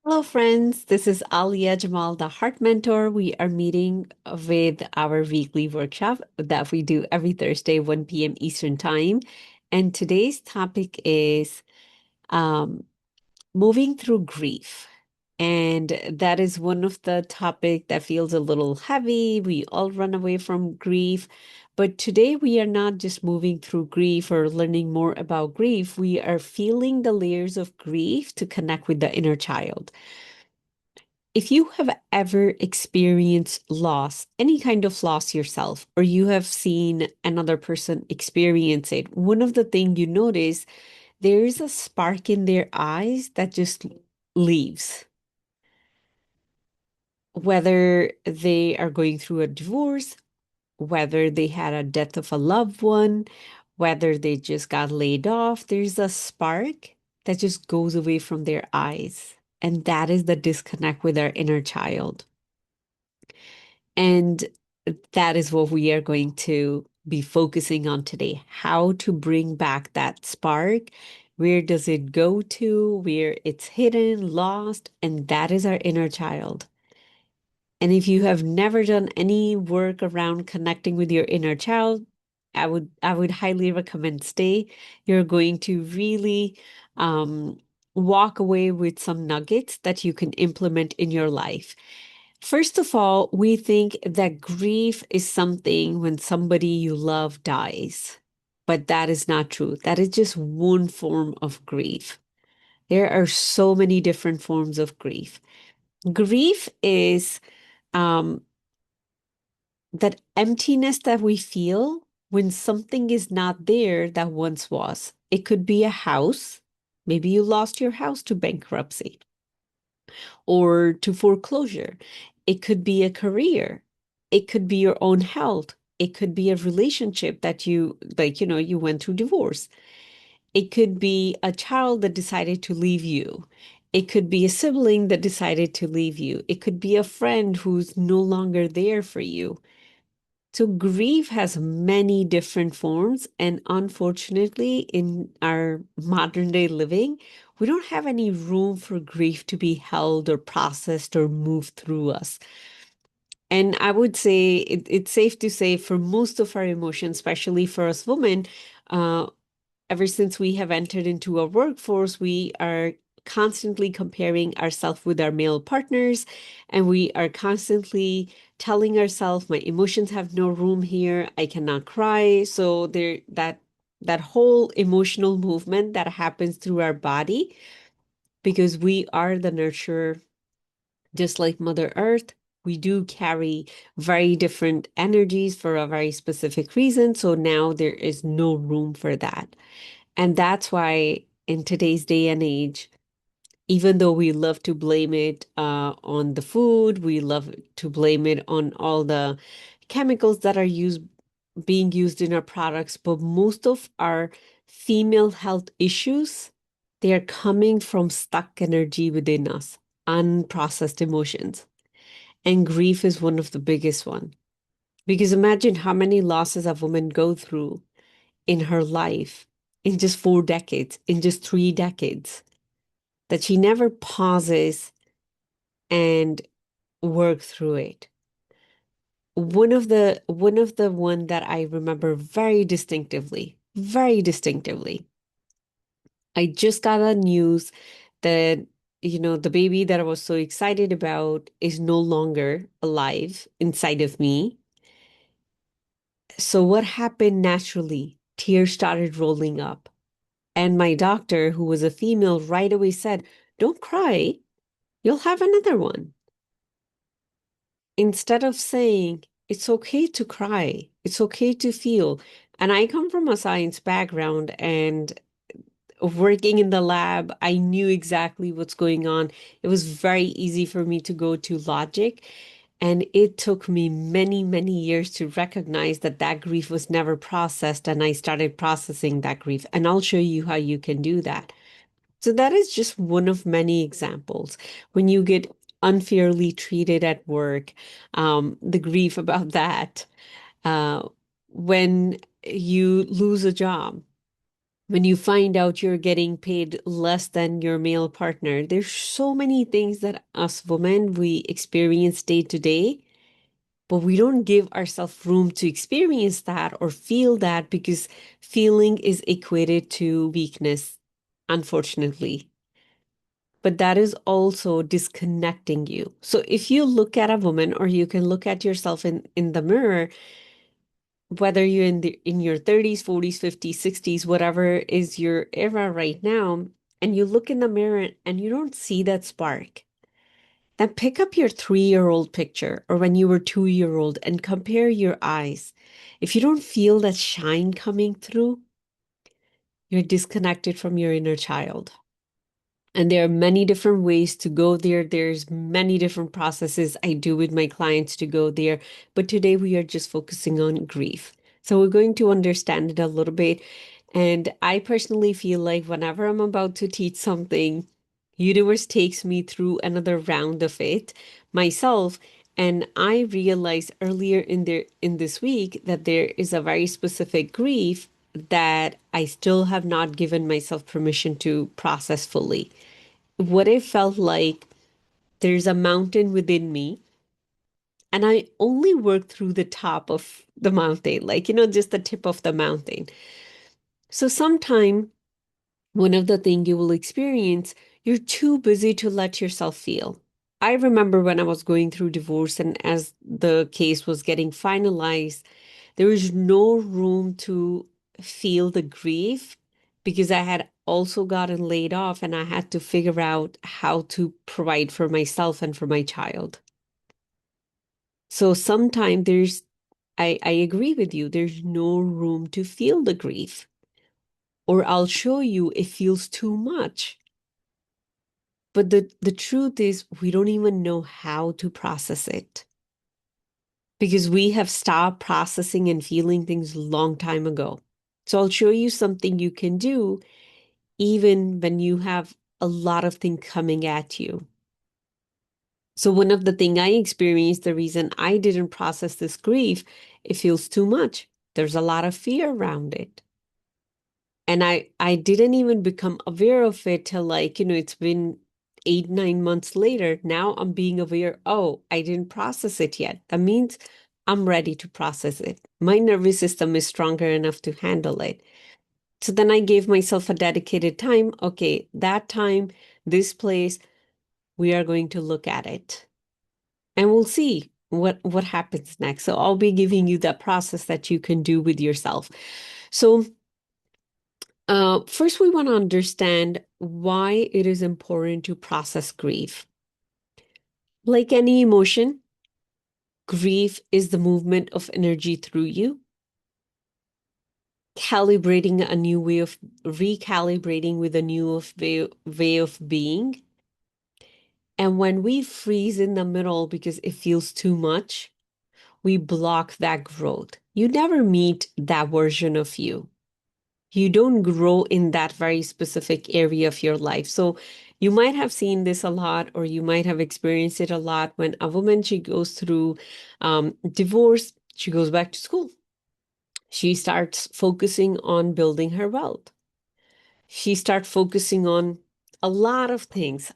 Hello, friends. This is Alia Jamal, the Heart Mentor. We are meeting with our weekly workshop that we do every Thursday, 1 p.m. Eastern Time. And today's topic is um, moving through grief. And that is one of the topic that feels a little heavy. We all run away from grief. But today we are not just moving through grief or learning more about grief. We are feeling the layers of grief to connect with the inner child. If you have ever experienced loss, any kind of loss yourself, or you have seen another person experience it, one of the things you notice, there is a spark in their eyes that just leaves. Whether they are going through a divorce, whether they had a death of a loved one, whether they just got laid off, there's a spark that just goes away from their eyes. And that is the disconnect with our inner child. And that is what we are going to be focusing on today. How to bring back that spark. Where does it go to? Where it's hidden, lost, and that is our inner child. And if you have never done any work around connecting with your inner child, I would highly recommend stay. You're going to really um, walk away with some nuggets that you can implement in your life. First of all, we think that grief is something when somebody you love dies, but that is not true. That is just one form of grief. There are so many different forms of grief. Grief is um, that emptiness that we feel when something is not there that once was. It could be a house. Maybe you lost your house to bankruptcy or to foreclosure. It could be a career. It could be your own health. It could be a relationship that you like, you went through divorce. It could be a child that decided to leave you. It could be a sibling that decided to leave you. It could be a friend who's no longer there for you. So grief has many different forms, and unfortunately, in our modern day living, we don't have any room for grief to be held or processed or moved through us. And I would say it's safe to say for most of our emotions, especially for us women, uh, ever since we have entered into a workforce, we are constantly comparing ourselves with our male partners, and we are constantly telling ourselves, my emotions have no room here. I cannot cry. So that whole emotional movement that happens through our body, because we are the nurturer, just like Mother Earth. We do carry very different energies for a very specific reason. So now there is no room for that. And that's why in today's day and age, even though we love to blame it on the food, we love to blame it on all the chemicals that are being used in our products, but most of our female health issues, they are coming from stuck energy within us, unprocessed emotions. And grief is one of the biggest one. Because imagine how many losses a woman go through in her life in just 4 decades, in just 3 decades, that she never pauses and work through it. One of the one that I remember very distinctively, I just got a news that, the baby that I was so excited about is no longer alive inside of me. So what happened naturally? Tears started rolling up. And my doctor, who was a female, right away said, "Don't cry. You'll have another one." Instead of saying, "It's okay to cry. It's okay to feel." And I come from a science background, and working in the lab, I knew exactly what's going on. It was very easy for me to go to logic. And it took me many, many years to recognize that that grief was never processed. And I started processing that grief. And I'll show you how you can do that. So that is just one of many examples. When you get unfairly treated at work, the grief about that. Uh, when you lose a job, when you find out you're getting paid less than your male partner. There's so many things that us women we experience day to day, but we don't give ourselves room to experience that or feel that because feeling is equated to weakness, unfortunately. But that is also disconnecting you. So if you look at a woman or you can look at yourself in the mirror, whether you're in your 30s, 40s, 50s, 60s, whatever is your era right now, and you look in the mirror and you don't see that spark, then pick up your 3-year-old picture or when you were 2-year old and compare your eyes. If you don't feel that shine coming through, you're disconnected from your inner child. And there are many different ways to go there. There's many different processes I do with my clients to go there. But today we are just focusing on grief. So we're going to understand it a little bit. And I personally feel like whenever I'm about to teach something, universe takes me through another round of it myself. And I realized earlier in this week that there is a very specific grief that I still have not given myself permission to process fully. What it felt like there's a mountain within me, and I only work through the top of the mountain, like, just the tip of the mountain. So sometime one of the things you will experience, you're too busy to let yourself feel. I remember when I was going through divorce and as the case was getting finalized, there was no room to feel the grief because I had also gotten laid off and I had to figure out how to provide for myself and for my child. So sometimes I agree with you, there's no room to feel the grief. Or I'll show you it feels too much. But the truth is, we don't even know how to process it because we have stopped processing and feeling things a long time ago. So I'll show you something you can do even when you have a lot of things coming at you. So one of the things I experienced, the reason I didn't process this grief, it feels too much. There's a lot of fear around it. And I didn't even become aware of it till like, it's been 8, 9 months later. Now I'm being aware, oh, I didn't process it yet. That means I'm ready to process it. My nervous system is stronger enough to handle it. So then I gave myself a dedicated time. Okay, that time, this place, we are going to look at it. And we'll see what happens next. So I'll be giving you that process that you can do with yourself. So first, we want to understand why it is important to process grief. Like any emotion, grief is the movement of energy through you, calibrating a new way of recalibrating with a new way of being. And when we freeze in the middle because it feels too much, we block that growth. You never meet that version of you. You don't grow in that very specific area of your life. So you might have seen this a lot, or you might have experienced it a lot when a woman, she goes through divorce, she goes back to school. She starts focusing on building her wealth. She starts focusing on a lot of things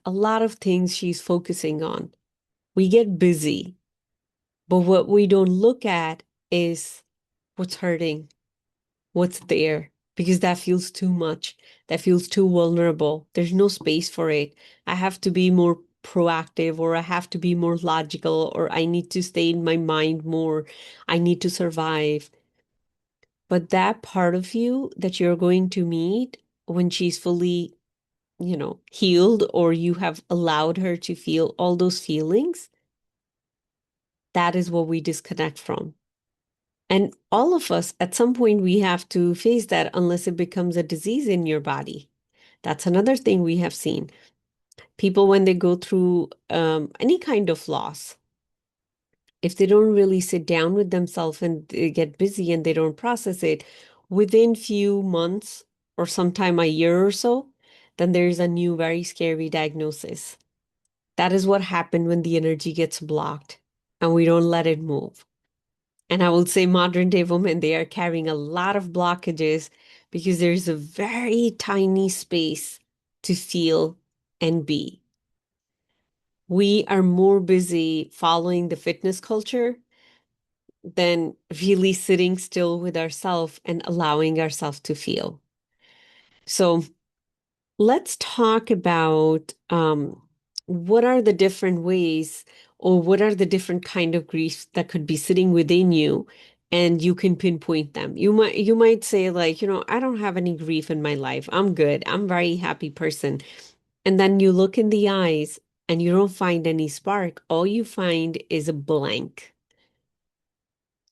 she's focusing on. We get busy, but what we don't look at is what's hurting, what's there, because that feels too much. That feels too vulnerable. There's no space for it. I have to be more proactive, or I have to be more logical, or I need to stay in my mind more. I need to survive. But that part of you that you're going to meet when she's fully, healed, or you have allowed her to feel all those feelings, that is what we disconnect from. And all of us, at some point, we have to face that unless it becomes a disease in your body. That's another thing we have seen. People, when they go through any kind of loss, if they don't really sit down with themselves and they get busy and they don't process it, within few months or sometime a year or so, then there's a new very scary diagnosis. That is what happened when the energy gets blocked and we don't let it move. And I will say modern day women, they are carrying a lot of blockages because there's a very tiny space to feel and be. We are more busy following the fitness culture than really sitting still with ourselves and allowing ourselves to feel. So let's talk about what are the different ways or what are the different kind of griefs that could be sitting within you and you can pinpoint them. You might say like, I don't have any grief in my life. I'm good. I'm a very happy person. And then you look in the eyes and you don't find any spark. All you find is a blank.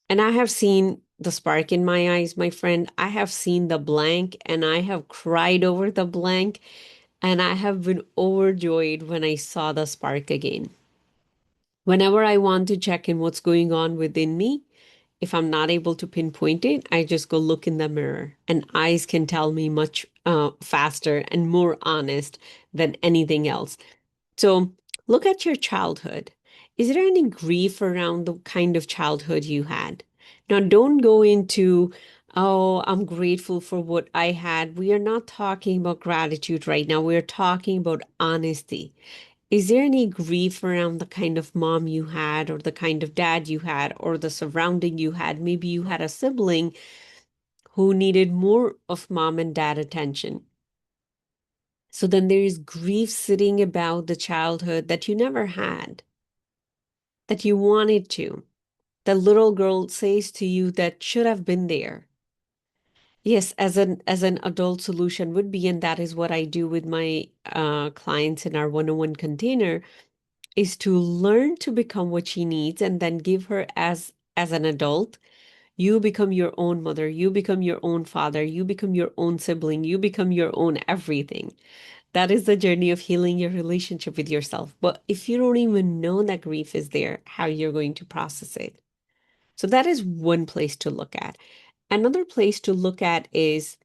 And I have seen the spark in my eyes, my friend. I have seen the blank and I have cried over the blank. And I have been overjoyed when I saw the spark again. Whenever I want to check in what's going on within me, if I'm not able to pinpoint it, I just go look in the mirror, and eyes can tell me much faster and more honest than anything else. So look at your childhood. Is there any grief around the kind of childhood you had? Now, don't go into, oh, I'm grateful for what I had. We are not talking about gratitude right now. We're talking about honesty. Is there any grief around the kind of mom you had, or the kind of dad you had, or the surrounding you had? Maybe you had a sibling who needed more of mom and dad attention. So then there is grief sitting about the childhood that you never had, that you wanted to. The little girl says to you that should have been there. Yes, as an adult solution would be, and that is what I do with my clients in our one-on-one container, is to learn to become what she needs and then give her as an adult. You become your own mother, you become your own father, you become your own sibling, you become your own everything. That is the journey of healing your relationship with yourself. But if you don't even know that grief is there, how you're going to process it? So that is one place to look at. Another place to look at is,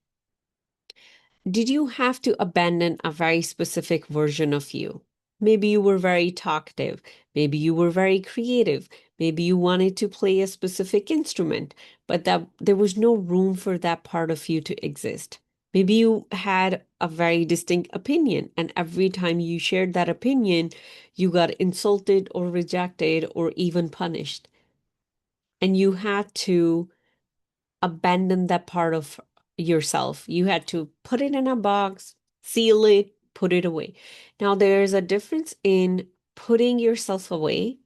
did you have to abandon a very specific version of you? Maybe you were very talkative. Maybe you were very creative. Maybe you wanted to play a specific instrument, but that there was no room for that part of you to exist. Maybe you had a very distinct opinion, and every time you shared that opinion, you got insulted or rejected or even punished. And you had to abandon that part of yourself. You had to put it in a box, seal it, put it away. Now, there's a difference in putting yourself away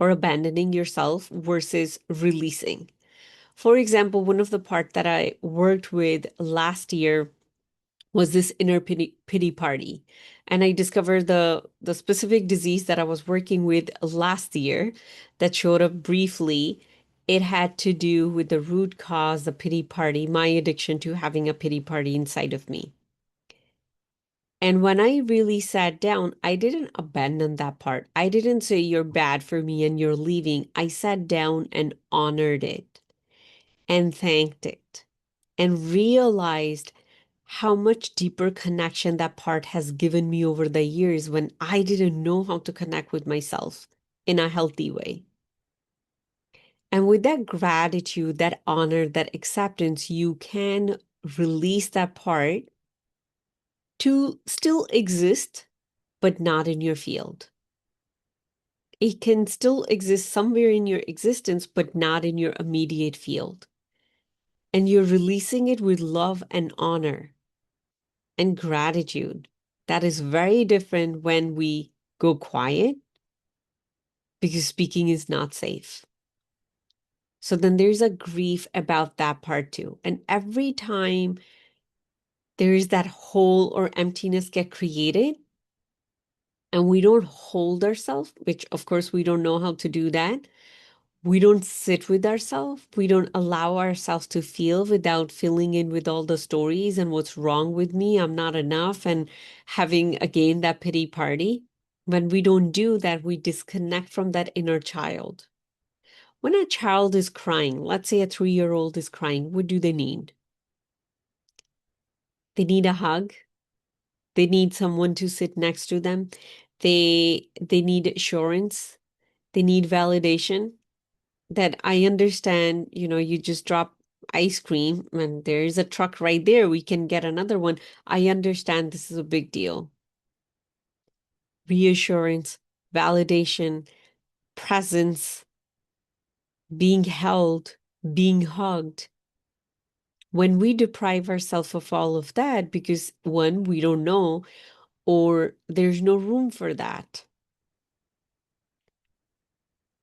or abandoning yourself versus releasing. For example, one of the part that I worked with last year was this inner pity party. And I discovered the specific disease that I was working with last year that showed up briefly. It had to do with the root cause, the pity party, my addiction to having a pity party inside of me. And when I really sat down, I didn't abandon that part. I didn't say you're bad for me and you're leaving. I sat down and honored it and thanked it and realized how much deeper connection that part has given me over the years when I didn't know how to connect with myself in a healthy way. And with that gratitude, that honor, that acceptance, you can release that part to still exist, but not in your field. It can still exist somewhere in your existence, but not in your immediate field. And you're releasing it with love and honor and gratitude. That is very different when we go quiet because speaking is not safe. So then there's a grief about that part too. And every time there is that hole or emptiness get created and we don't hold ourselves, which of course we don't know how to do that. We don't sit with ourselves. We don't allow ourselves to feel without filling in with all the stories and what's wrong with me. I'm not enough. And having again that pity party. When we don't do that, we disconnect from that inner child. When a child is crying, let's say a 3-year-old is crying, what do they need? They need a hug. They need someone to sit next to them. They need assurance. They need validation that I understand, you just drop ice cream and there's a truck right there. We can get another one. I understand this is a big deal. Reassurance, validation, presence, being held, being hugged. When we deprive ourselves of all of that because one, we don't know, or there's no room for that,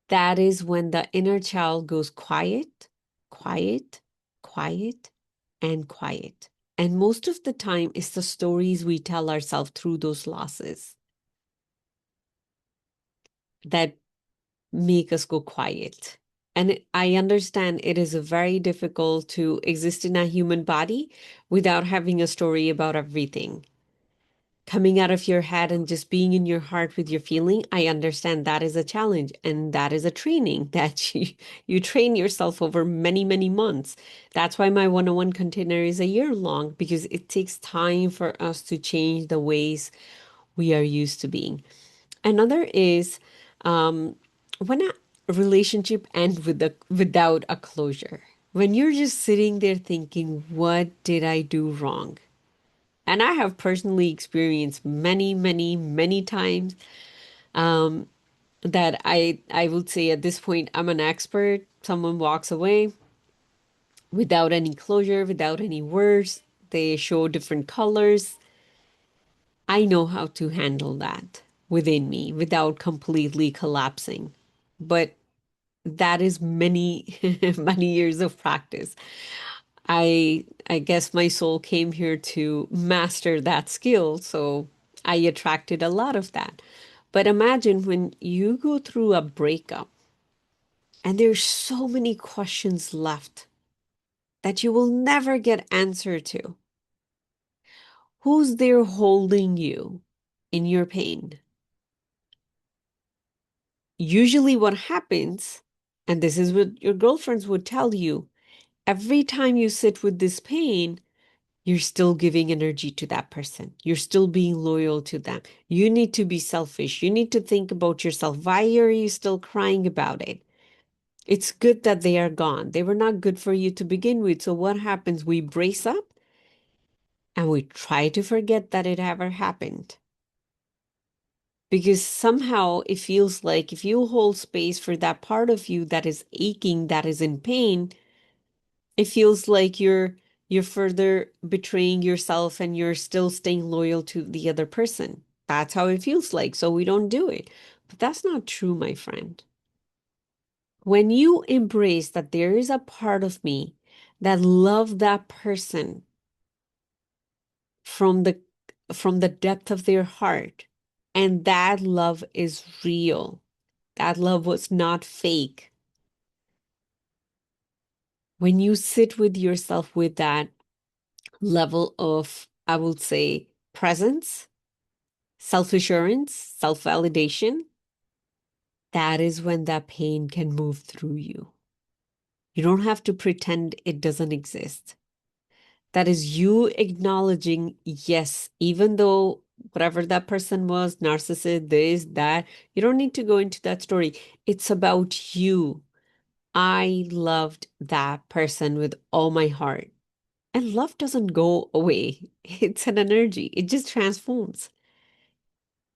that is when the inner child goes quiet, quiet, quiet, and quiet. And most of the time, it's the stories we tell ourselves through those losses that make us go quiet. And I understand it is very difficult to exist in a human body without having a story about everything coming out of your head and just being in your heart with your feeling. I understand that is a challenge and that is a training that you train yourself over many, many months. That's why my one-on-one container is a year long because it takes time for us to change the ways we are used to being. Another is when a relationship ends without a closure. When you're just sitting there thinking, what did I do wrong? And I have personally experienced many, many, many times that I would say at this point I'm an expert. Someone walks away without any closure, without any words. They show different colors. I know how to handle that within me without completely collapsing. But that is many, many years of practice. I guess my soul came here to master that skill, so I attracted a lot of that. But imagine when you go through a breakup and there's so many questions left that you will never get answer to. Who's there holding you in your pain? Usually what happens, and this is what your girlfriends would tell you, every time you sit with this pain, you're still giving energy to that person. You're still being loyal to them. You need to be selfish. You need to think about yourself. Why are you still crying about it? It's good that they are gone. They were not good for you to begin with. So what happens? We brace up and we try to forget that it ever happened. Because somehow it feels like if you hold space for that part of you that is aching, that is in pain, it feels like you're further betraying yourself and you're still staying loyal to the other person. That's how it feels like. So we don't do it. But that's not true, my friend. When you embrace that there is a part of me that love that person from the depth of their heart, and that love is real. That love was not fake. When you sit with yourself with that level of, I would say, presence, self assurance, self validation, that is when that pain can move through you. You don't have to pretend it doesn't exist. That is you acknowledging, yes, even though whatever that person was, narcissist, this, that, you don't need to go into that story. It's about you. I loved that person with all my heart. And love doesn't go away. It's an energy. It just transforms.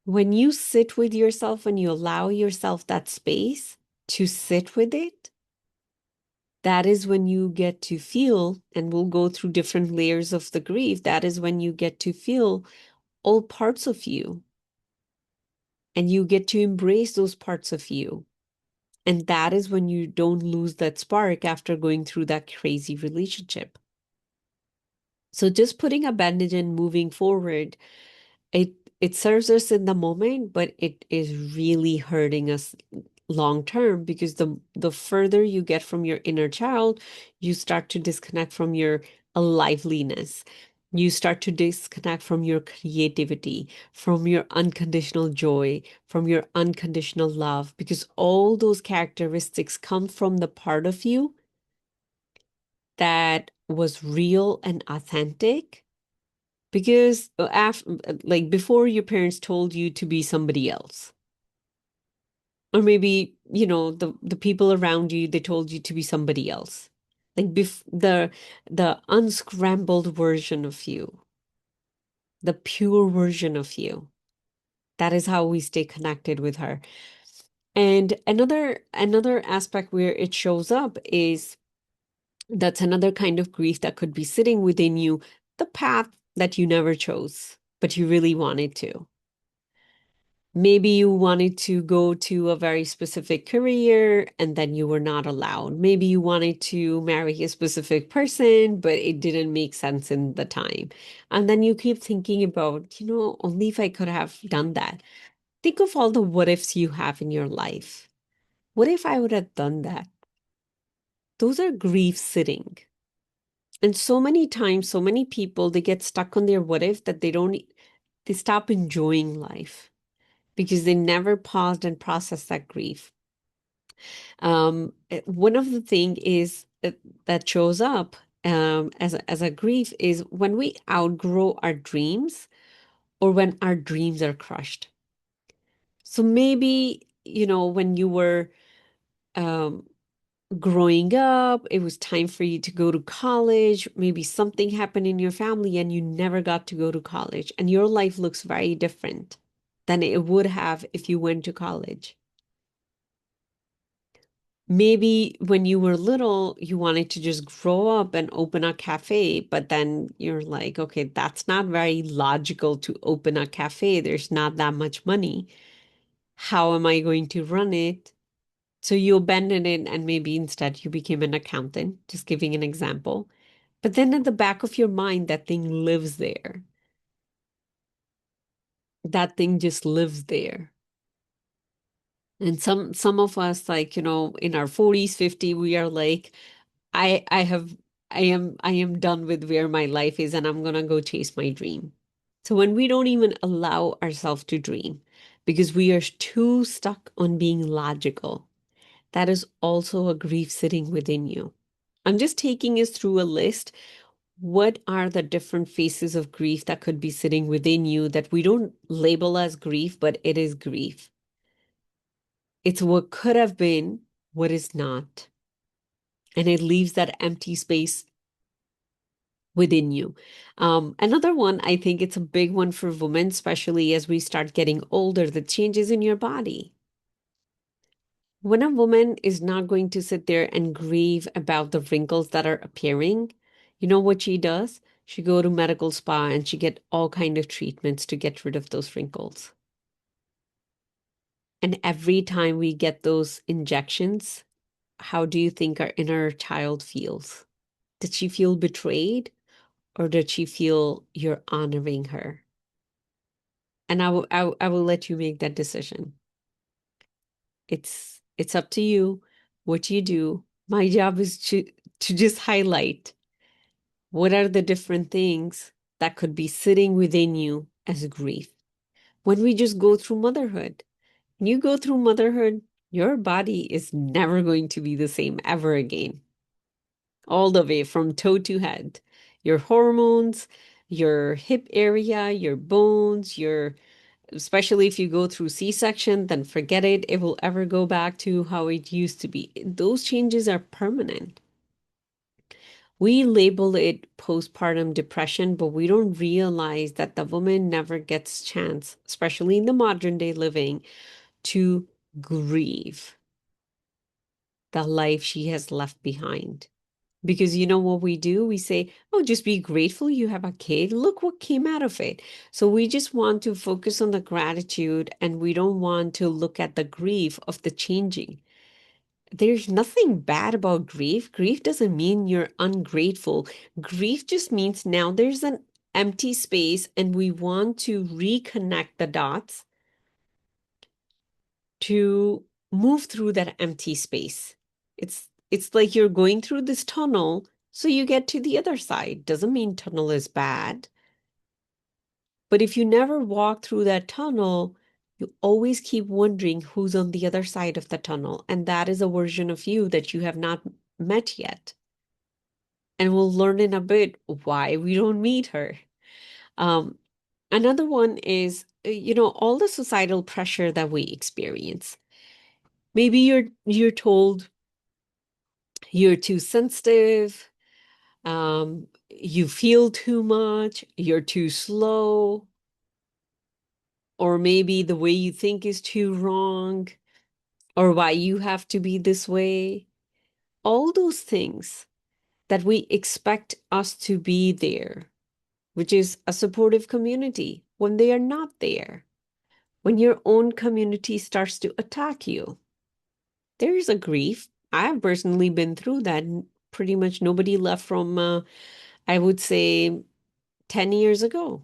When you sit with yourself and you allow yourself that space to sit with it, that is when you get to feel, and we'll go through different layers of the grief. That is when you get to feel all parts of you and you get to embrace those parts of you. And that is when you don't lose that spark after going through that crazy relationship. So just putting a bandage and moving forward, it it serves us in the moment, but it is really hurting us long term because the further you get from your inner child, you start to disconnect from your liveliness. You start to disconnect from your creativity, from your unconditional joy, from your unconditional love, because all those characteristics come from the part of you that was real and authentic. Because after, like before, your parents told you to be somebody else. Or maybe, the people around you, they told you to be somebody else. like the unscrambled version of you, the pure version of you. That is how we stay connected with her. And another aspect where it shows up is that's another kind of grief that could be sitting within you, the path that you never chose, but you really wanted to. Maybe you wanted to go to a very specific career and then you were not allowed. Maybe you wanted to marry a specific person, but it didn't make sense in the time. And then you keep thinking about, only if I could have done that. Think of all the what ifs you have in your life. What if I would have done that? Those are grief sitting. And so many times, so many people, they get stuck on their what if that they stop enjoying life because they never paused and processed that grief. One of the thing is that shows up as a grief is when we outgrow our dreams or when our dreams are crushed. So maybe, when you were um, growing up, it was time for you to go to college. Maybe something happened in your family and you never got to go to college, and your life looks very different than it would have if you went to college. Maybe when you were little, you wanted to just grow up and open a cafe, but then you're like, okay, that's not very logical to open a cafe. There's not that much money. How am I going to run it? So you abandoned it and maybe instead you became an accountant, just giving an example. But then at the back of your mind, that thing lives there. That thing just lives there. And some of us, like, in our 40s, 50, we are like, I I have I am done with where my life is and I'm gonna go chase my dream. So when we don't even allow ourselves to dream because we are too stuck on being logical, that is also a grief sitting within you. I'm just taking us through a list. What are the different phases of grief that could be sitting within you that we don't label as grief, but it is grief? It's what could have been, what is not. And it leaves that empty space within you. Another one, I think it's a big one for women, especially as we start getting older, the changes in your body. When a woman is not going to sit there and grieve about the wrinkles that are appearing, you know what she does? She go to medical spa and she get all kind of treatments to get rid of those wrinkles. And every time we get those injections, how do you think our inner child feels? Did she feel betrayed or did she feel you're honoring her? And I will let you make that decision. It's up to you what you do. My job is to just highlight what are the different things that could be sitting within you as grief. When we just go through motherhood, when you go through motherhood, your body is never going to be the same ever again. All the way from toe to head. Your hormones, your hip area, your bones, your especially if you go through C-section, then forget it. It will ever go back to how it used to be. Those changes are permanent. We label it postpartum depression, but we don't realize that the woman never gets chance, especially in the modern day living, to grieve the life she has left behind. Because you know what we do? We say, oh, just be grateful you have a kid. Look what came out of it. So we just want to focus on the gratitude and we don't want to look at the grief of the changing. There's nothing bad about grief. Grief doesn't mean you're ungrateful. Grief just means now there's an empty space and we want to reconnect the dots to move through that empty space. It's like you're going through this tunnel so you get to the other side. Doesn't mean tunnel is bad. But if you never walk through that tunnel, you always keep wondering who's on the other side of the tunnel. And that is a version of you that you have not met yet. And we'll learn in a bit why we don't meet her. Um, Another one is, all the societal pressure that we experience. Maybe you're told you're too sensitive, you feel too much, you're too slow, or maybe the way you think is too wrong, or why you have to be this way. All those things that we expect us to be there, which is a supportive community, when they are not there, when your own community starts to attack you, there is a grief. I've personally been through that. Pretty much nobody left from, I would say, 10 years ago.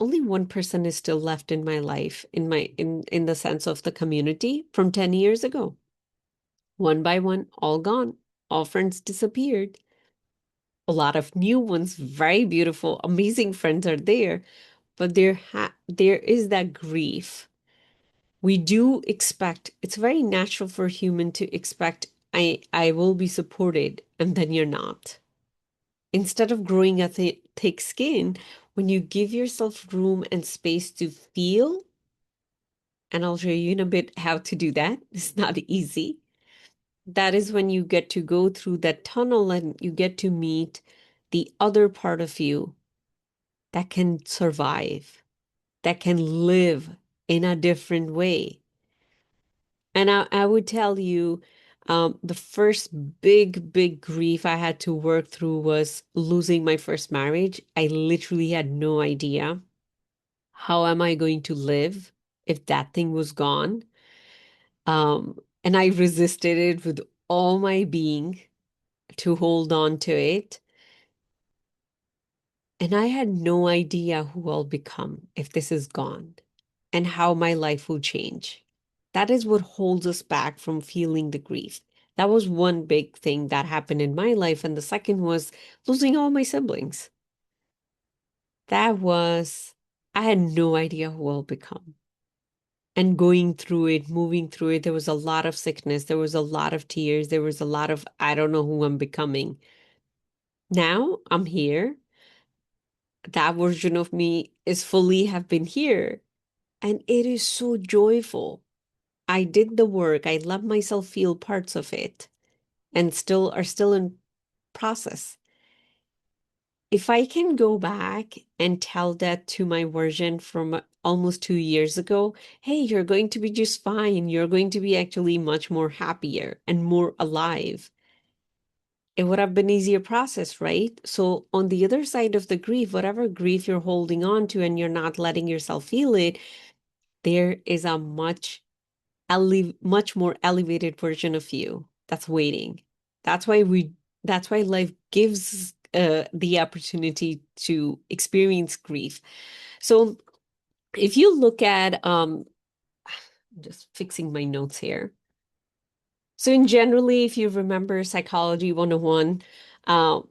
Only one person is still left in my life, in the sense of the community from 10 years ago. One by one, all gone. All friends disappeared. A lot of new ones, very beautiful, amazing friends are there, but there is that grief. We do expect, it's very natural for a human to expect, I will be supported, and then you're not. Instead of growing a thick skin, when you give yourself room and space to feel, and I'll show you in a bit how to do that. It's not easy. That is when you get to go through that tunnel and you get to meet the other part of you that can survive, that can live in a different way. And I would tell you, the first big grief I had to work through was losing my first marriage. I literally had no idea. How am I going to live if that thing was gone? And I resisted it with all my being to hold on to it. And I had no idea who I'll become if this is gone and how my life will change. That is what holds us back from feeling the grief. That was one big thing that happened in my life. And the second was losing all my siblings. I had no idea who I'll become. And going through it, moving through it, there was a lot of sickness. There was a lot of tears. There was a lot of, I don't know who I'm becoming. Now I'm here. That version of me is fully have been here. And it is so joyful. I did the work. I let myself feel parts of it and still in process. If I can go back and tell that to my version from almost 2 years ago, hey, you're going to be just fine. You're going to be actually much more happier and more alive. It would have been easier process, right? So on the other side of the grief, whatever grief you're holding on to and you're not letting yourself feel it, there is a much more elevated version of you that's waiting. That's why that's why life gives the opportunity to experience grief. So if you look at I'm just fixing my notes here. So in generally, if you remember Psychology 101,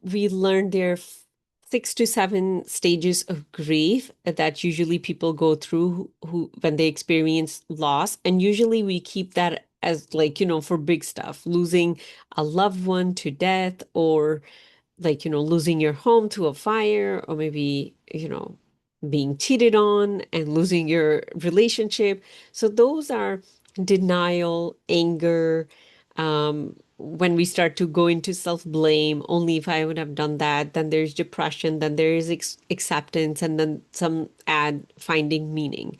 we learned there are 6 to 7 stages of grief that usually people go through who when they experience loss. And usually we keep that as like, for big stuff, losing a loved one to death, or like, losing your home to a fire, or maybe, being cheated on and losing your relationship. So those are denial, anger, when we start to go into self-blame, only if I would have done that, then there's depression, then there is acceptance, and then some add finding meaning.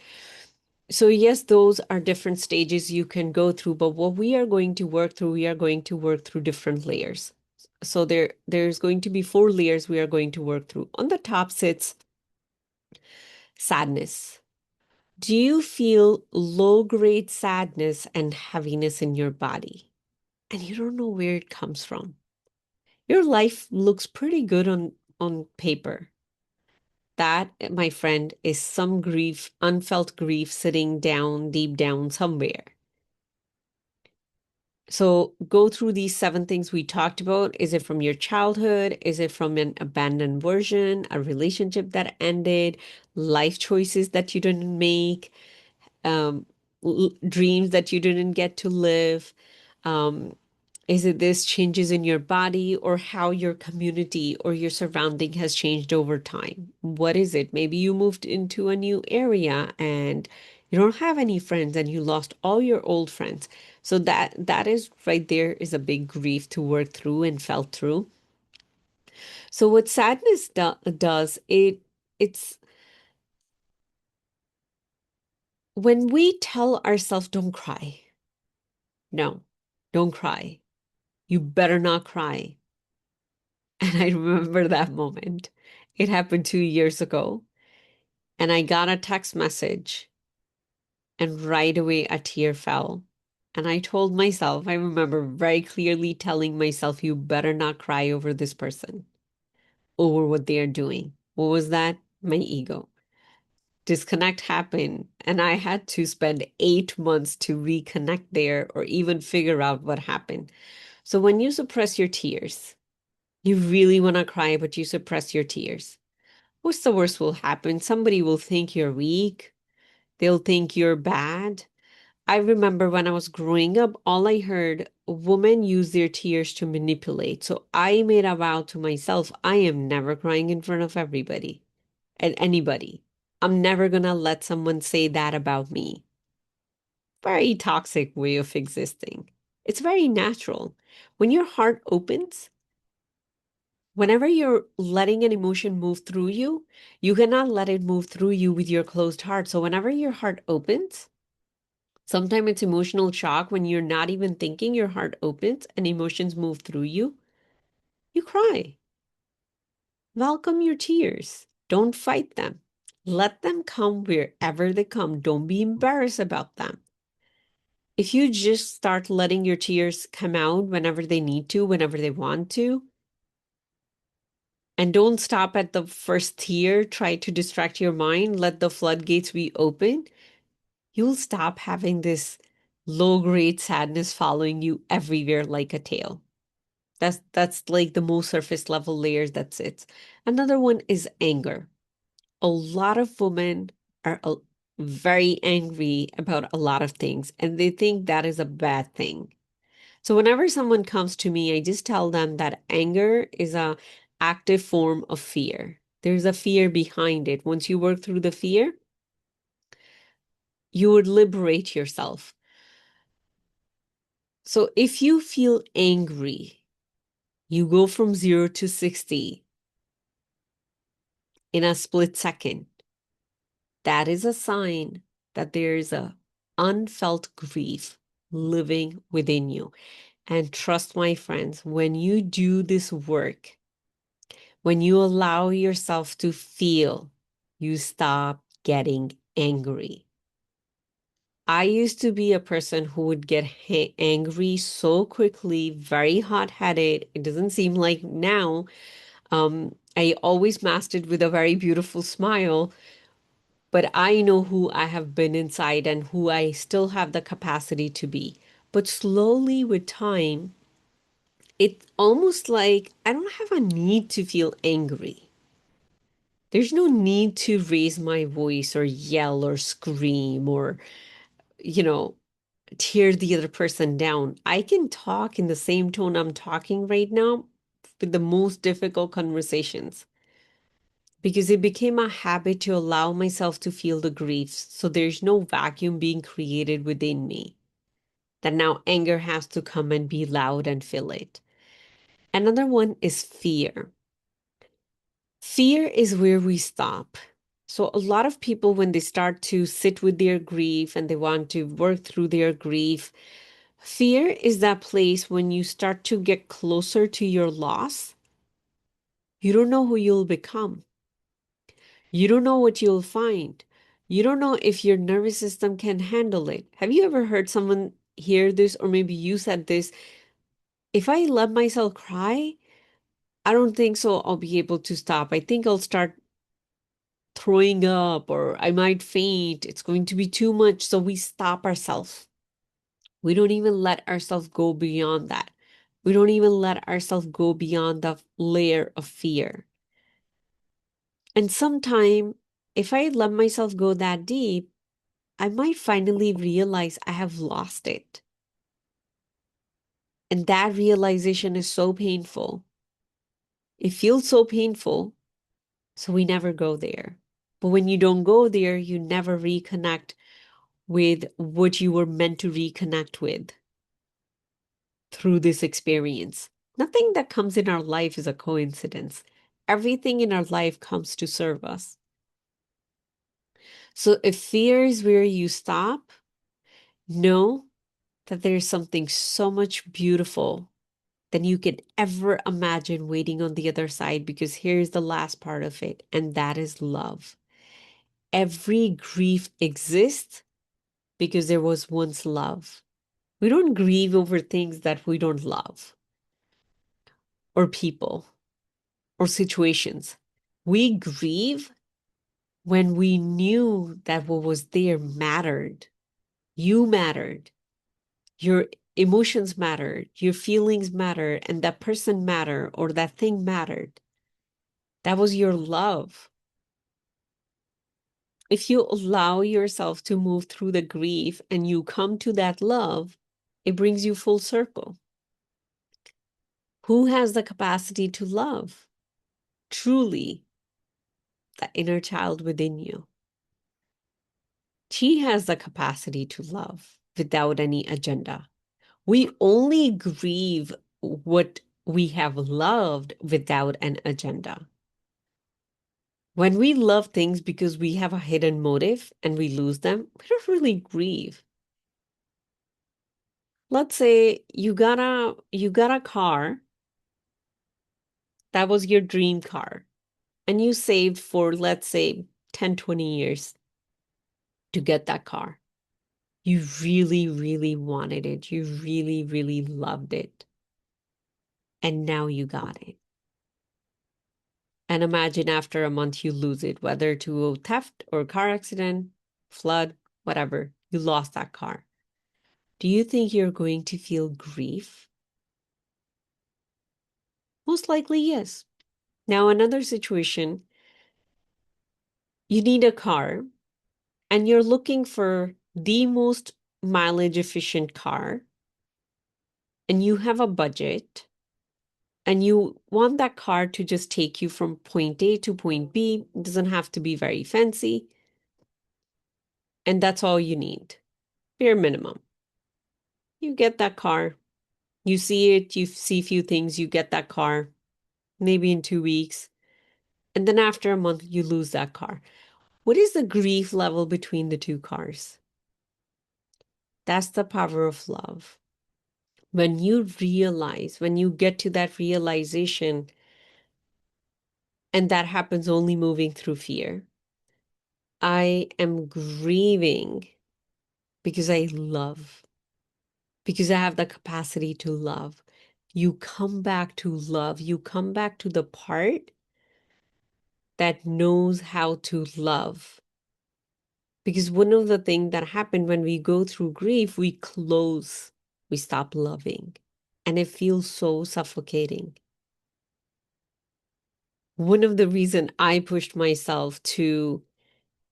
So yes, those are different stages you can go through, but what we are going to work through, we are going to work through different layers. So there's going to be 4 layers we are going to work through. On the top sits sadness. Do you feel low-grade sadness and heaviness in your body? And you don't know where it comes from. Your life looks pretty good on paper. That, my friend, is some grief, unfelt grief sitting down deep down somewhere. So go through these 7 things we talked about. Is it from your childhood? Is it from an abandoned version, a relationship that ended, life choices that you didn't make, um, dreams that you didn't get to live? Um, is it this changes in your body, or how your community or your surrounding has changed over time? What is it? Maybe you moved into a new area and You don't have any friends and you lost all your old friends. So that is right there is a big grief to work through and felt through. So what sadness does, it's when we tell ourselves, don't cry. No, don't cry. You better not cry. And I remember that moment. It happened 2 years ago. And I got a text message, and right away a tear fell. And I told myself, I remember very clearly telling myself, you better not cry over this person, over what they are doing. What was that? My ego. Disconnect happened, and I had to spend 8 months to reconnect there or even figure out what happened. So when you suppress your tears, you really want to cry, but you suppress your tears. What's the worst will happen? Somebody will think you're weak. They'll think you're bad. I remember when I was growing up, all I heard women use their tears to manipulate. So I made a vow to myself, I am never crying in front of everybody and anybody. I'm never gonna let someone say that about me. Very toxic way of existing. It's very natural. When your heart opens, whenever you're letting an emotion move through you cannot let it move through you with your closed heart. So whenever your heart opens, sometimes it's emotional shock when you're not even thinking, your heart opens and emotions move through you. You cry. Welcome your tears. Don't fight them. Let them come wherever they come. Don't be embarrassed about them. If you just start letting your tears come out whenever they need to, whenever they want to, and don't stop at the first tear, try to distract your mind, let the floodgates be open, you'll stop having this low-grade sadness following you everywhere like a tail. That's like the most surface level layers that sits. Another one is anger. A lot of women are very angry about a lot of things, and they think that is a bad thing. So whenever someone comes to me, I just tell them that anger is a active form of fear. There's a fear behind it. Once you work through the fear, you would liberate yourself. So if you feel angry, you go from 0 to 60 in a split second. That is a sign that there is a unfelt grief living within you. And trust my friends, when you do this work, when you allow yourself to feel, you stop getting angry. I used to be a person who would get angry so quickly, very hot-headed. It doesn't seem like now. I always masked it with a very beautiful smile, but I know who I have been inside and who I still have the capacity to be. But slowly with time, it's almost like I don't have a need to feel angry. There's no need to raise my voice or yell or scream or, you know, tear the other person down. I can talk in the same tone I'm talking right now with the most difficult conversations because it became a habit to allow myself to feel the grief. So there's no vacuum being created within me that now anger has to come and be loud and fill it. Another one is fear. Fear is where we stop. So, a lot of people, when they start to sit with their grief and they want to work through their grief, fear is that place when you start to get closer to your loss. You don't know who you'll become. You don't know what you'll find. You don't know if your nervous system can handle it. Have you ever heard someone hear this, or maybe you said this? If I let myself cry, I don't think so I'll be able to stop. I think I'll start throwing up or I might faint. It's going to be too much. So we stop ourselves. We don't even let ourselves go beyond that. We don't even let ourselves go beyond the layer of fear. And sometime, if I let myself go that deep, I might finally realize I have lost it. And that realization is so painful. It feels so painful. So we never go there. But when you don't go there, you never reconnect with what you were meant to reconnect with through this experience. Nothing that comes in our life is a coincidence. Everything in our life comes to serve us. So if fear is where you stop, know that there's something so much beautiful than you can ever imagine waiting on the other side, because here's the last part of it, and that is love. Every grief exists because there was once love. We don't grieve over things that we don't love, or people, or situations. We grieve when we knew that what was there mattered. You mattered. Your emotions mattered. Your feelings mattered. And that person mattered, or that thing mattered. That was your love. If you allow yourself to move through the grief and you come to that love, it brings you full circle. Who has the capacity to love? Truly, the inner child within you. She has the capacity to love without any agenda. We only grieve what we have loved without an agenda. When we love things because we have a hidden motive and we lose them, we don't really grieve. Let's say you got a car that was your dream car, and you saved for, let's say, 10, 20 years to get that car. You really, really wanted it. You really, really loved it. And now you got it. And imagine after a month you lose it, whether to a theft or car accident, flood, whatever. You lost that car. Do you think you're going to feel grief? Most likely, yes. Now, another situation, you need a car and you're looking for the most mileage efficient car, and you have a budget, and you want that car to just take you from point A to point B. It doesn't have to be very fancy. And that's all you need, bare minimum. You get that car, you see it, you see a few things, you get that car, maybe in 2 weeks. And then after a month, you lose that car. What is the grief level between the two cars? That's the power of love. When you realize, when you get to that realization, and that happens only moving through fear, I am grieving because I love, because I have the capacity to love. You come back to love. You come back to the part that knows how to love. Because one of the things that happen when we go through grief, we close, we stop loving, and it feels so suffocating. One of the reasons I pushed myself to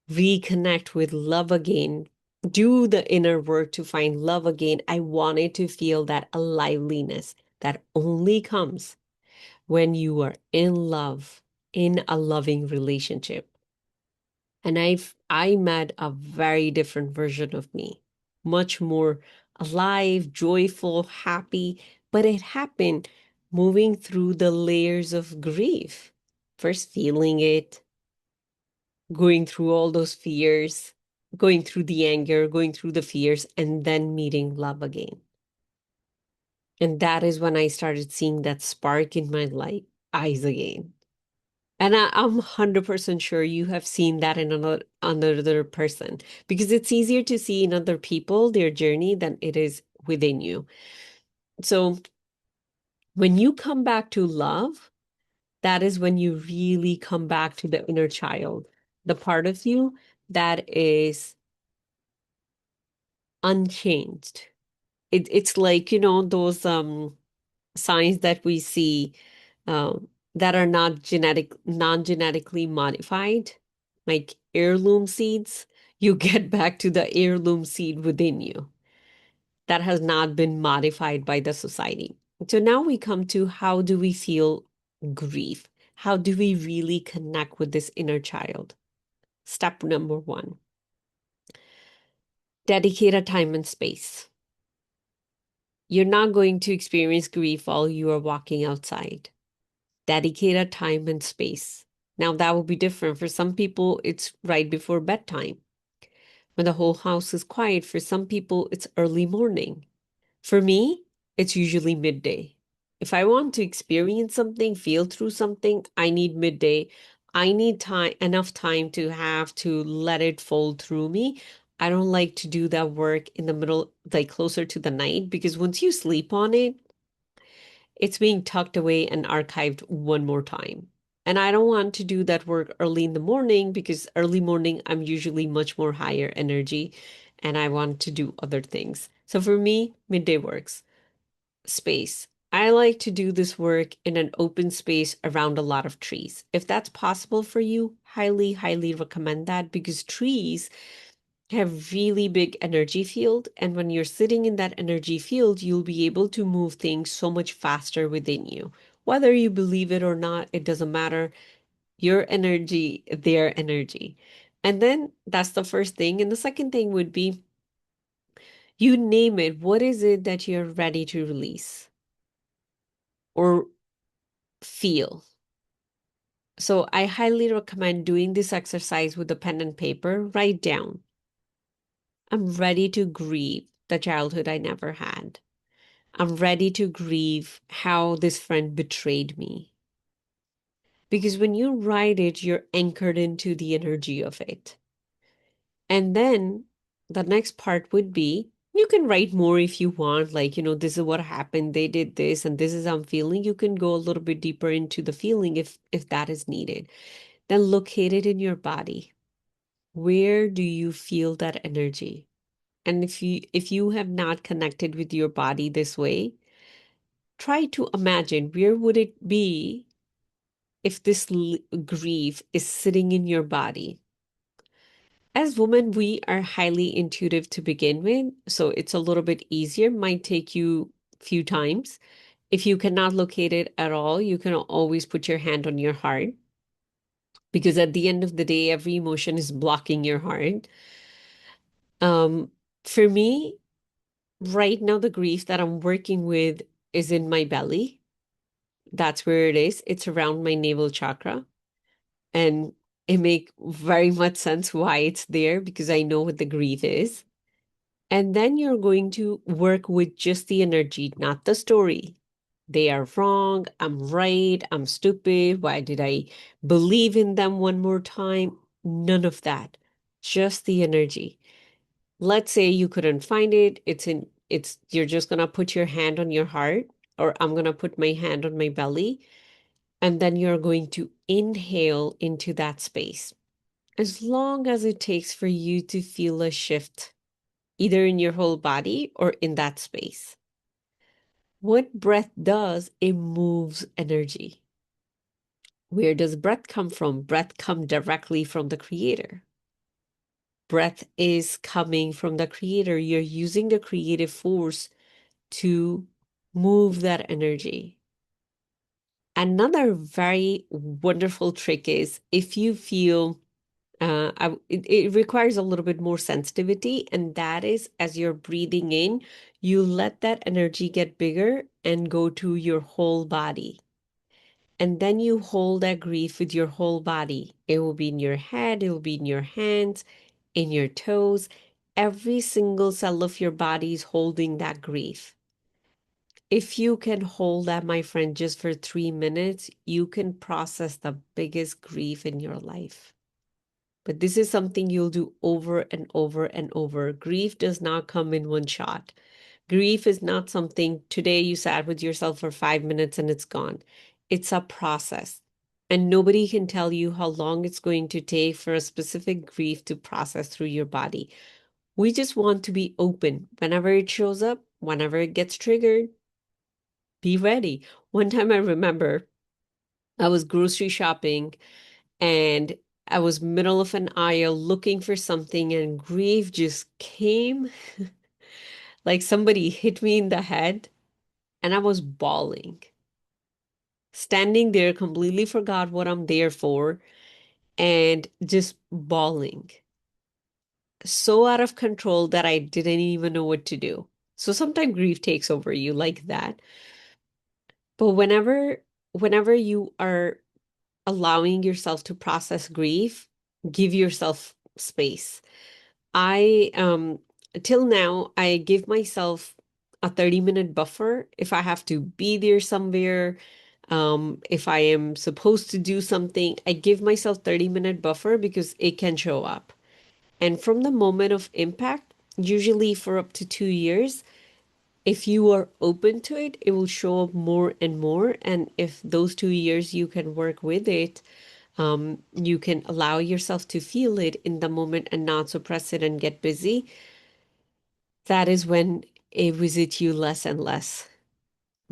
reconnect with love again, do the inner work to find love again, I wanted to feel that aliveliness that only comes when you are in love, in a loving relationship. And I met a very different version of me, much more alive, joyful, happy, but it happened moving through the layers of grief. First feeling it, going through all those fears, going through the anger, going through the fears, and then meeting love again. And that is when I started seeing that spark in my light eyes again. And I'm 100% sure you have seen that in another person, because it's easier to see in other people their journey than it is within you. So when you come back to love, that is when you really come back to the inner child, the part of you that is unchanged. It's like, those signs that we see that are not non-genetically modified, like heirloom seeds. You get back to the heirloom seed within you that has not been modified by the society. So now we come to, how do we feel grief? How do we really connect with this inner child? Step number one. Dedicate a time and space. You're not going to experience grief while you are walking outside. Dedicate a time and space. Now, that will be different. For some people, it's right before bedtime when the whole house is quiet. For some people, it's early morning. For me, it's usually midday. If I want to experience something, feel through something, I need midday. I need time, enough time to have to let it fold through me. I don't like to do that work in the middle, like closer to the night, because once you sleep on it, it's being tucked away and archived one more time. And I don't want to do that work early in the morning because early morning, I'm usually much more higher energy and I want to do other things. So for me, midday works. Space. I like to do this work in an open space around a lot of trees. If that's possible for you, highly, highly recommend that because trees have really big energy field. And when you're sitting in that energy field, you'll be able to move things so much faster within you. Whether you believe it or not, it doesn't matter. Your energy, their energy. And then that's the first thing. And the second thing would be you name it. What is it that you're ready to release or feel? So I highly recommend doing this exercise with a pen and paper. Write down, I'm ready to grieve the childhood I never had. I'm ready to grieve how this friend betrayed me. Because when you write it, you're anchored into the energy of it. And then the next part would be you can write more if you want, like, this is what happened, they did this, and this is how I'm feeling. You can go a little bit deeper into the feeling if that is needed. Then locate it in your body. Where do you feel that energy? And if you have not connected with your body this way, try to imagine where would it be if this grief is sitting in your body. As women, we are highly intuitive to begin with, so it's a little bit easier. Might take you a few times. If you cannot locate it at all, you can always put your hand on your heart because at the end of the day, every emotion is blocking your heart. Um, for me, right now, the grief that I'm working with is in my belly. That's where it is. It's around my navel chakra. And it make very much sense why it's there because I know what the grief is. And then you're going to work with just the energy, not the story. They are wrong. I'm right. I'm stupid. Why did I believe in them one more time? None of that. Just the energy. Let's say you couldn't find it. You're just gonna put your hand on your heart, or I'm gonna put my hand on my belly, and then you're going to inhale into that space. As long as it takes for you to feel a shift, either in your whole body or in that space. What breath does, it moves energy. Where does breath come from? Breath come directly from the creator. Breath is coming from the creator. You're using the creative force to move that energy. Another very wonderful trick is if you feel it requires a little bit more sensitivity, and that is as you're breathing in, you let that energy get bigger and go to your whole body. And then you hold that grief with your whole body. It will be in your head, it will be in your hands, in your toes. Every single cell of your body is holding that grief. If you can hold that, my friend, just for 3 minutes, you can process the biggest grief in your life. But this is something you'll do over and over and over. Grief does not come in one shot. Grief is not something today you sat with yourself for 5 minutes and it's gone. It's a process. And nobody can tell you how long it's going to take for a specific grief to process through your body. We just want to be open. Whenever it shows up, whenever it gets triggered, be ready. One time I remember I was grocery shopping and I was middle of an aisle looking for something and grief just came like somebody hit me in the head and I was bawling. Standing there, completely forgot what I'm there for and just bawling. so out of control that I didn't even know what to do. So sometimes grief takes over you like that. But whenever you are allowing yourself to process grief, give yourself space. I till now I give myself a 30-minute buffer if I have to be there somewhere. If I am supposed to do something, I give myself 30-minute buffer because it can show up. And from the moment of impact, usually for up to 2 years, if you are open to it, it will show up more and more. And if those 2 years you can work with it, you can allow yourself to feel it in the moment and not suppress it and get busy. That is when it visits you less and less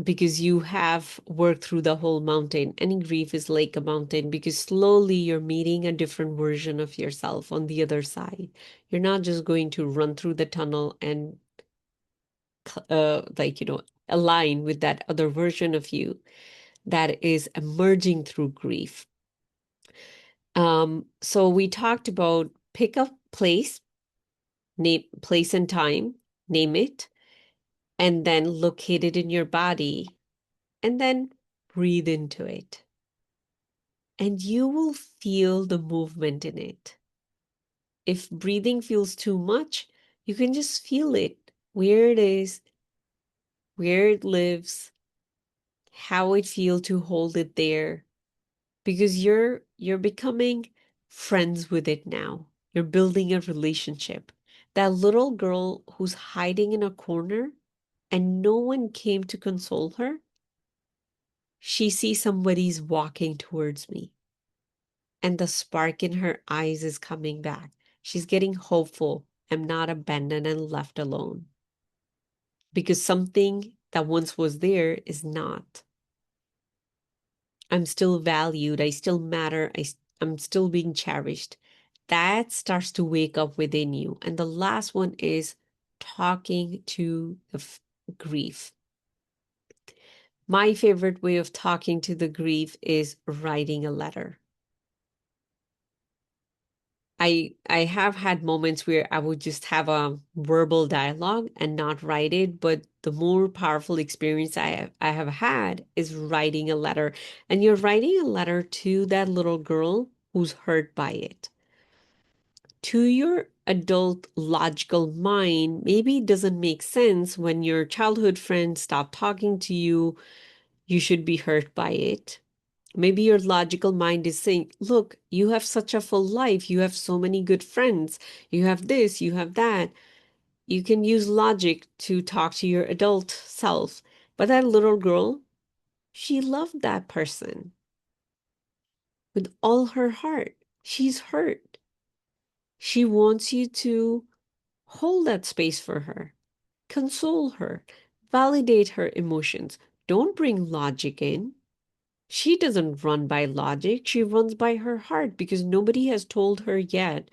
because you have worked through the whole mountain. Any grief is like a mountain because slowly you're meeting a different version of yourself on the other side. You're not just going to run through the tunnel and like, align with that other version of you that is emerging through grief. So we talked about pick a place, name place and time, name it, and then locate it in your body, and then breathe into it. And you will feel the movement in it. If breathing feels too much, you can just feel it, where it is, where it lives, how it feels to hold it there, because you're becoming friends with it now. You're building a relationship. That little girl who's hiding in a corner and no one came to console her, she sees somebody's walking towards me and the spark in her eyes is coming back. She's getting hopeful. I'm not abandoned and left alone because something that once was there is not. I'm still valued. I still matter. I'm still being cherished. That starts to wake up within you. And the last one is talking to the grief. My favorite way of talking to the grief is writing a letter. I have had moments where I would just have a verbal dialogue and not write it, but the more powerful experience I have had is writing a letter. And you're writing a letter to that little girl who's hurt by it. To your adult logical mind, maybe it doesn't make sense when your childhood friends stop talking to you, you should be hurt by it. Maybe your logical mind is saying, look, you have such a full life. You have so many good friends. You have this, you have that. You can use logic to talk to your adult self. But that little girl, she loved that person with all her heart. She's hurt. She wants you to hold that space for her, console her, validate her emotions. Don't bring logic in. She doesn't run by logic, she runs by her heart because nobody has told her yet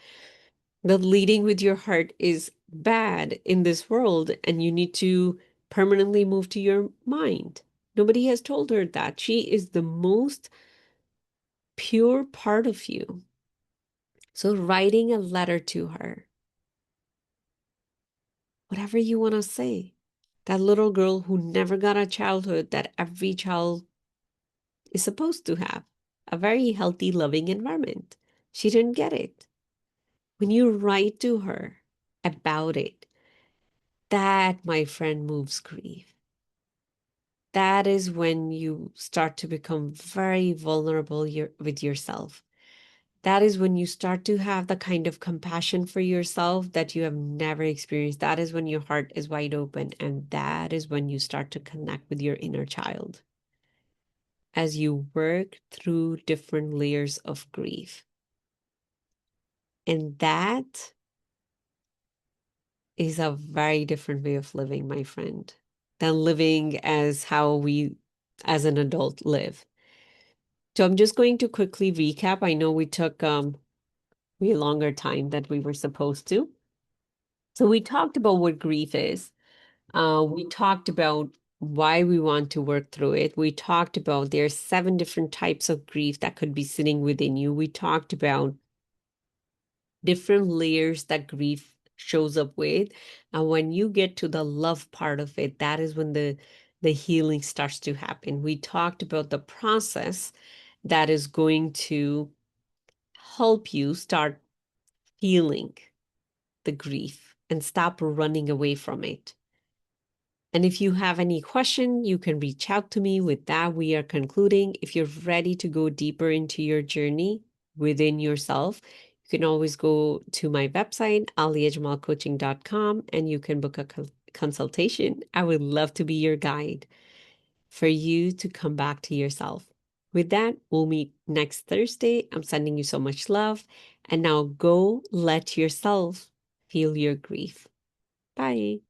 that leading with your heart is bad in this world and you need to permanently move to your mind. Nobody has told her that. She is the most pure part of you. So, writing a letter to her, whatever you want to say, that little girl who never got a childhood that every child is supposed to have, a very healthy, loving environment. She didn't get it. When you write to her about it, that, my friend, moves grief. That is when you start to become very vulnerable with yourself. That is when you start to have the kind of compassion for yourself that you have never experienced. That is when your heart is wide open. And that is when you start to connect with your inner child as you work through different layers of grief. And that is a very different way of living, my friend, than living as how we as an adult live. So I'm just going to quickly recap. I know we took way longer time than we were supposed to. So we talked about what grief is. We talked about why we want to work through it. We talked about there's 7 different types of grief that could be sitting within you. We talked about different layers that grief shows up with. And when you get to the love part of it, that is when the healing starts to happen. We talked about the process that is going to help you start feeling the grief and stop running away from it. And if you have any question, you can reach out to me. With that, we are concluding. If you're ready to go deeper into your journey within yourself, you can always go to my website, aliajamalcoaching.com, and you can book a consultation. I would love to be your guide for you to come back to yourself. With that, we'll meet next Thursday. I'm sending you so much love. And now go let yourself feel your grief. Bye.